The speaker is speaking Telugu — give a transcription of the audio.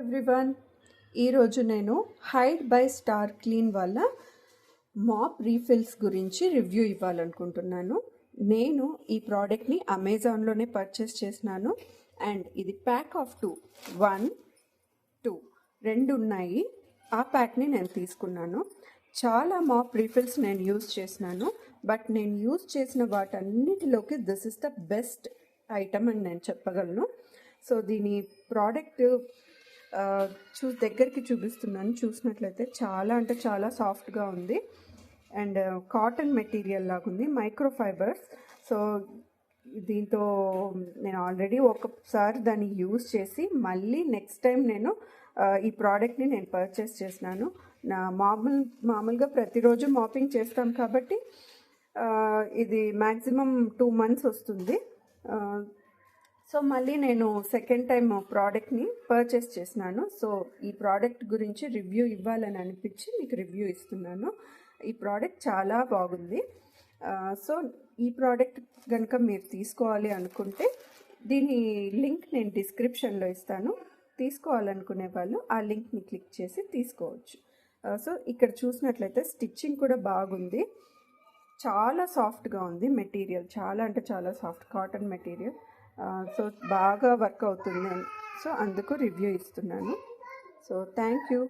ఎవ్రీవన్, ఈరోజు నేను హైడ్ బై స్టార్ క్లీన్ వల్ల మాప్ రీఫిల్స్ గురించి రివ్యూ ఇవ్వాలనుకుంటున్నాను. నేను ఈ ప్రోడక్ట్ని అమెజాన్లోనే పర్చేస్ చేసినాను. అండ్ ఇది ప్యాక్ ఆఫ్ 2 రెండు ఉన్నాయి. ఆ ప్యాక్ని నేను తీసుకున్నాను. చాలా మాప్ రీఫిల్స్ నేను యూజ్ చేసినాను, బట్ నేను యూజ్ చేసిన వాటన్నిటిలోకి this is the best item అని నేను చెప్పగలను. సో దీని ప్రోడక్ట్ దగ్గరికి చూపిస్తున్నాను. చూసినట్లయితే చాలా అంటే చాలా సాఫ్ట్గా ఉంది అండ్ కాటన్ మెటీరియల్ లాగా ఉంది, మైక్రో ఫైబర్స్. సో దీంతో నేను ఆల్రెడీ ఒకసారి దాన్ని యూజ్ చేసి మళ్ళీ నెక్స్ట్ టైం నేను ఈ ప్రోడక్ట్ని నేను పర్చేస్ చేసినాను. నా మామూలుగా ప్రతిరోజు మాపింగ్ చేస్తాం కాబట్టి ఇది మ్యాక్సిమం 2 months వస్తుంది. సో మళ్ళీ నేను సెకండ్ టైం ప్రోడక్ట్ని పర్చేస్ చేసినాను. సో ఈ ప్రోడక్ట్ గురించి రివ్యూ ఇవ్వాలని అనిపించి మీకు రివ్యూ ఇస్తున్నాను. ఈ ప్రోడక్ట్ చాలా బాగుంది. సో ఈ ప్రోడక్ట్ కనుక మీరు తీసుకోవాలి అనుకుంటే దీని లింక్ నేను డిస్క్రిప్షన్లో ఇస్తాను. తీసుకోవాలనుకునే వాళ్ళు ఆ లింక్ని క్లిక్ చేసి తీసుకోవచ్చు. సో ఇక్కడ చూసినట్లయితే స్టిచ్చింగ్ కూడా బాగుంది. చాలా సాఫ్ట్గా ఉంది మెటీరియల్, చాలా అంటే చాలా సాఫ్ట్ కాటన్ మెటీరియల్. సో బాగా వర్క్ అవుతుంది. సో అందుకు రివ్యూ ఇస్తున్నాను. So thank you.